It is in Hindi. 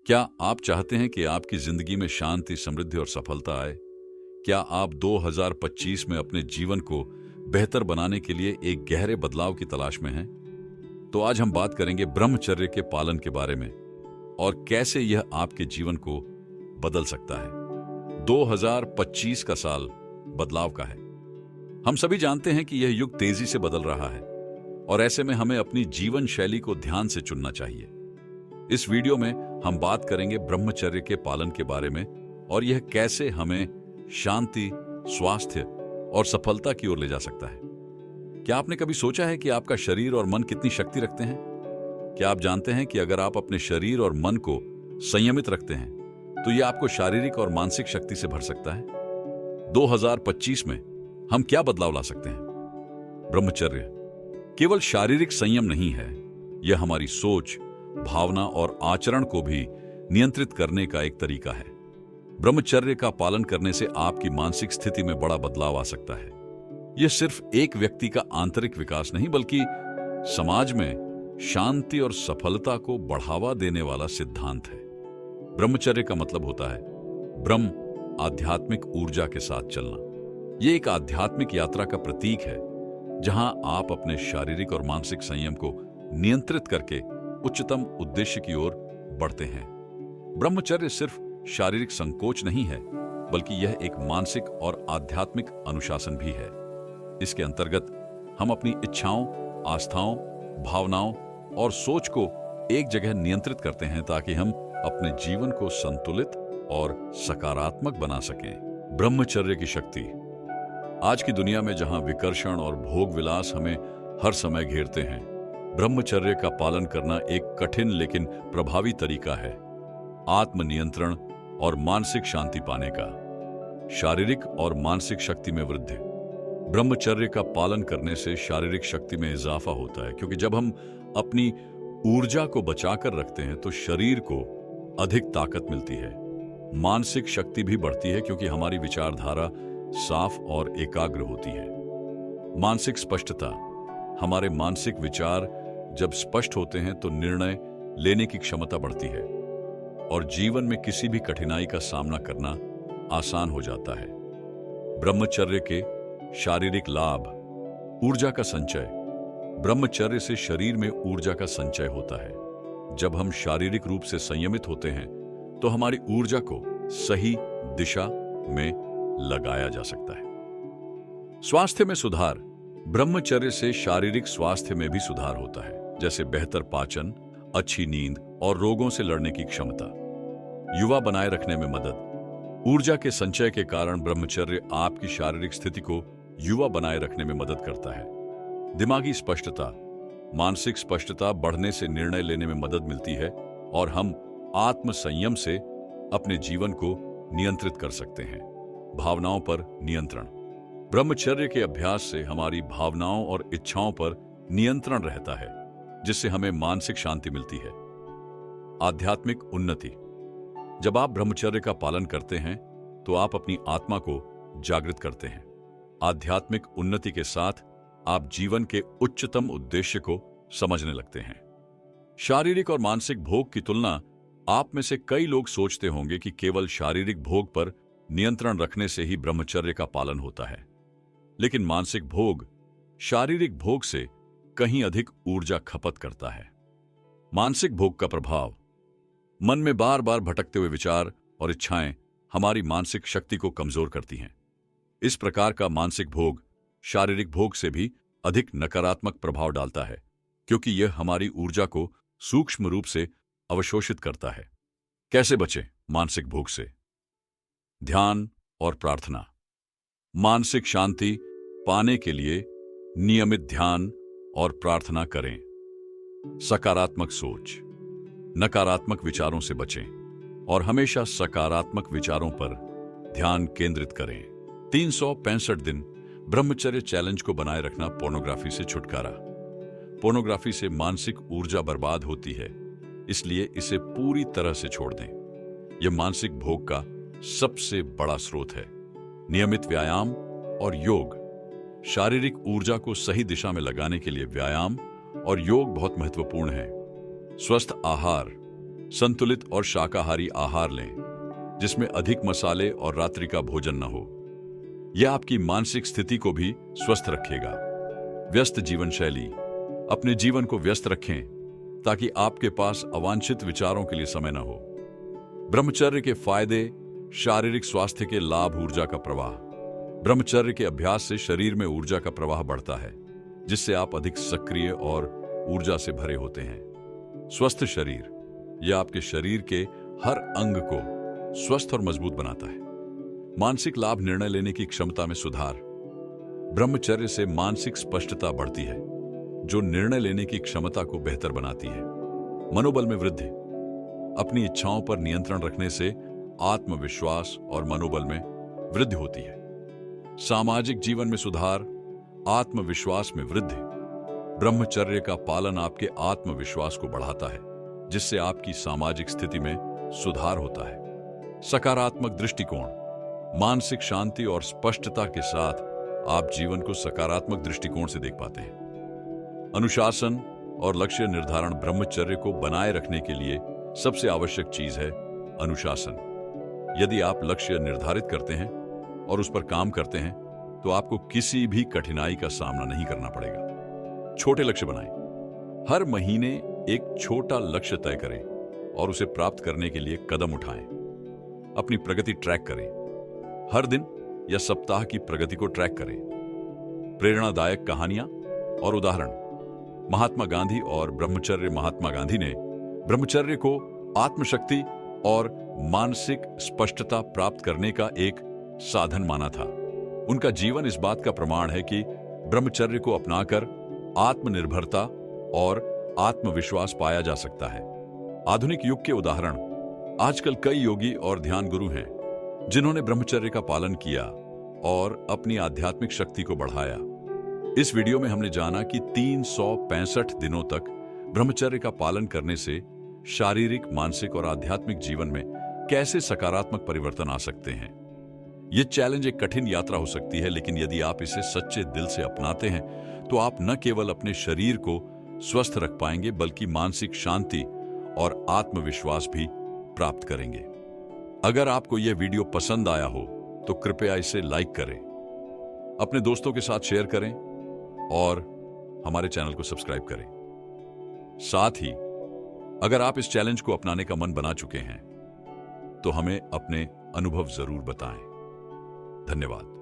क्या आप चाहते हैं कि आपकी जिंदगी में शांति, समृद्धि और सफलता आए? क्या आप 2025 में अपने जीवन को बेहतर बनाने के लिए एक गहरे बदलाव की तलाश में हैं? तो आज हम बात करेंगे ब्रह्मचर्य के पालन के बारे में और कैसे यह आपके जीवन को बदल सकता है। 2025 का साल बदलाव का है। हम सभी जानते हैं कि यह युग तेजी से बदल रहा है और ऐसे में हमें अपनी जीवन शैली को ध्यान से चुनना चाहिए। इस वीडियो में हम बात करेंगे ब्रह्मचर्य के पालन के बारे में और यह कैसे हमें शांति, स्वास्थ्य और सफलता की ओर ले जा सकता है। क्या आपने कभी सोचा है कि आपका शरीर और मन कितनी शक्ति रखते हैं? क्या आप जानते हैं कि अगर आप अपने शरीर और मन को संयमित रखते हैं तो यह आपको शारीरिक और मानसिक शक्ति से भर सकता है? 2025 में हम क्या बदलाव ला सकते हैं? ब्रह्मचर्य केवल शारीरिक संयम नहीं है, यह हमारी सोच, भावना और आचरण को भी नियंत्रित करने का एक तरीका है। ब्रह्मचर्य का पालन करने से आपकी मानसिक स्थिति में बड़ा बदलाव आ सकता है। यह सिर्फ एक व्यक्ति का आंतरिक विकास नहीं, बल्कि समाज में शांति और सफलता को बढ़ावा देने वाला सिद्धांत है। ब्रह्मचर्य का मतलब होता है ब्रह्म, आध्यात्मिक ऊर्जा के साथ चलना। यह एक आध्यात्मिक यात्रा का प्रतीक है जहां आप अपने शारीरिक और मानसिक संयम को नियंत्रित करके उच्चतम उद्देश्य की ओर बढ़ते हैं। ब्रह्मचर्य सिर्फ शारीरिक संकोच नहीं है, बल्कि यह एक मानसिक और आध्यात्मिक अनुशासन भी है। इसके अंतर्गत हम अपनी इच्छाओं, आस्थाओं, भावनाओं और सोच को एक जगह नियंत्रित करते हैं ताकि हम अपने जीवन को संतुलित और सकारात्मक बना सकें। ब्रह्मचर्य की शक्ति। आज की दुनिया में जहां विकर्षण और भोग विलास हमें हर समय घेरते हैं, ब्रह्मचर्य का पालन करना एक कठिन लेकिन प्रभावी तरीका है आत्मनियंत्रण और मानसिक शांति पाने का। शारीरिक और मानसिक शक्ति में वृद्धि। ब्रह्मचर्य का पालन करने से शारीरिक शक्ति में इजाफा होता है, क्योंकि जब हम अपनी ऊर्जा को बचाकर रखते हैं तो शरीर को अधिक ताकत मिलती है। मानसिक शक्ति भी बढ़ती है क्योंकि हमारी विचारधारा साफ और एकाग्र होती है। मानसिक स्पष्टता। हमारे मानसिक विचार जब स्पष्ट होते हैं तो निर्णय लेने की क्षमता बढ़ती है और जीवन में किसी भी कठिनाई का सामना करना आसान हो जाता है। ब्रह्मचर्य के शारीरिक लाभ। ऊर्जा का संचय। ब्रह्मचर्य से शरीर में ऊर्जा का संचय होता है। जब हम शारीरिक रूप से संयमित होते हैं तो हमारी ऊर्जा को सही दिशा में लगाया जा सकता है। स्वास्थ्य में सुधार। ब्रह्मचर्य से शारीरिक स्वास्थ्य में भी सुधार होता है, जैसे बेहतर पाचन, अच्छी नींद और रोगों से लड़ने की क्षमता। युवा बनाए रखने में मदद। ऊर्जा के संचय के कारण ब्रह्मचर्य आपकी शारीरिक स्थिति को युवा बनाए रखने में मदद करता है। दिमागी स्पष्टता। मानसिक स्पष्टता बढ़ने से निर्णय लेने में मदद मिलती है और हम आत्म संयम से अपने जीवन को नियंत्रित कर सकते हैं। भावनाओं पर नियंत्रण। ब्रह्मचर्य के अभ्यास से हमारी भावनाओं और इच्छाओं पर नियंत्रण रहता है, जिससे हमें मानसिक शांति मिलती है। आध्यात्मिक उन्नति। जब आप ब्रह्मचर्य का पालन करते हैं तो आप अपनी आत्मा को जागृत करते हैं। आध्यात्मिक उन्नति के साथ आप जीवन के उच्चतम उद्देश्य को समझने लगते हैं। शारीरिक और मानसिक भोग की तुलना। आप में से कई लोग सोचते होंगे कि केवल शारीरिक भोग पर नियंत्रण रखने से ही ब्रह्मचर्य का पालन होता है, लेकिन मानसिक भोग शारीरिक भोग से कहीं अधिक ऊर्जा खपत करता है। मानसिक भोग का प्रभाव। मन में बार बार भटकते हुए विचार और इच्छाएं हमारी मानसिक शक्ति को कमजोर करती हैं। इस प्रकार का मानसिक भोग शारीरिक भोग से भी अधिक नकारात्मक प्रभाव डालता है, क्योंकि यह हमारी ऊर्जा को सूक्ष्म रूप से अवशोषित करता है। कैसे बचें मानसिक भोग से? ध्यान और प्रार्थना। मानसिक शांति पाने के लिए नियमित ध्यान और प्रार्थना करें। सकारात्मक सोच। नकारात्मक विचारों से बचें और हमेशा सकारात्मक विचारों पर ध्यान केंद्रित करें। 365 दिन ब्रह्मचर्य चैलेंज को बनाए रखना। पोर्नोग्राफी से छुटकारा। पोर्नोग्राफी से मानसिक ऊर्जा बर्बाद होती है, इसलिए इसे पूरी तरह से छोड़ दें। यह मानसिक भोग का सबसे बड़ा स्रोत है। नियमित व्यायाम और योग। शारीरिक ऊर्जा को सही दिशा में लगाने के लिए व्यायाम और योग बहुत महत्वपूर्ण है। स्वस्थ आहार। संतुलित और शाकाहारी आहार लें, जिसमें अधिक मसाले और रात्रि का भोजन न हो। यह आपकी मानसिक स्थिति को भी स्वस्थ रखेगा। व्यस्त जीवन शैली। अपने जीवन को व्यस्त रखें ताकि आपके पास अवांछित विचारों के लिए समय न हो। ब्रह्मचर्य के फायदे। शारीरिक स्वास्थ्य के लाभ। ऊर्जा का प्रवाह। ब्रह्मचर्य के अभ्यास से शरीर में ऊर्जा का प्रवाह बढ़ता है, जिससे आप अधिक सक्रिय और ऊर्जा से भरे होते हैं। स्वस्थ शरीर। यह आपके शरीर के हर अंग को स्वस्थ और मजबूत बनाता है। मानसिक लाभ। निर्णय लेने की क्षमता में सुधार। ब्रह्मचर्य से मानसिक स्पष्टता बढ़ती है, जो निर्णय लेने की क्षमता को बेहतर बनाती है। मनोबल में वृद्धि। अपनी इच्छाओं पर नियंत्रण रखने से आत्मविश्वास और मनोबल में वृद्धि होती है। सामाजिक जीवन में सुधार। आत्मविश्वास में वृद्धि। ब्रह्मचर्य का पालन आपके आत्मविश्वास को बढ़ाता है, जिससे आपकी सामाजिक स्थिति में सुधार होता है। सकारात्मक दृष्टिकोण। मानसिक शांति और स्पष्टता के साथ आप जीवन को सकारात्मक दृष्टिकोण से देख पाते हैं। अनुशासन और लक्ष्य निर्धारण। ब्रह्मचर्य को बनाए रखने के लिए सबसे आवश्यक चीज है अनुशासन। यदि आप लक्ष्य निर्धारित करते हैं और उस पर काम करते हैं, तो आपको किसी भी कठिनाई का सामना नहीं करना पड़ेगा। छोटे लक्ष्य बनाएं। हर महीने एक छोटा लक्ष्य तय करें और उसे प्राप्त करने के लिए कदम उठाएं। अपनी प्रगति ट्रैक करें। हर दिन या सप्ताह की प्रगति को ट्रैक करें। प्रेरणादायक कहानियां और उदाहरण। महात्मा गांधी और ब्रह्मचर्य। महात्मा गांधी ने ब्रह्मचर्य को आत्मशक्ति और मानसिक स्पष्टता प्राप्त करने का एक साधन माना था। उनका जीवन इस बात का प्रमाण है कि ब्रह्मचर्य को अपनाकर आत्मनिर्भरता और आत्मविश्वास पाया जा सकता है। आधुनिक युग के उदाहरण। आजकल कई योगी और ध्यान गुरु हैं जिन्होंने ब्रह्मचर्य का पालन किया और अपनी आध्यात्मिक शक्ति को बढ़ाया। इस वीडियो में हमने जाना कि 365 दिनों तक ब्रह्मचर्य का पालन करने से शारीरिक, मानसिक और आध्यात्मिक जीवन में कैसे सकारात्मक परिवर्तन आ सकते हैं। यह चैलेंज एक कठिन यात्रा हो सकती है, लेकिन यदि आप इसे सच्चे दिल से अपनाते हैं तो आप न केवल अपने शरीर को स्वस्थ रख पाएंगे, बल्कि मानसिक शांति और आत्मविश्वास भी प्राप्त करेंगे। अगर आपको यह वीडियो पसंद आया हो तो कृपया इसे लाइक करें, अपने दोस्तों के साथ शेयर करें और हमारे चैनल को सब्सक्राइब करें। साथ ही अगर आप इस चैलेंज को अपनाने का मन बना चुके हैं तो हमें अपने अनुभव जरूर बताएं। धन्यवाद।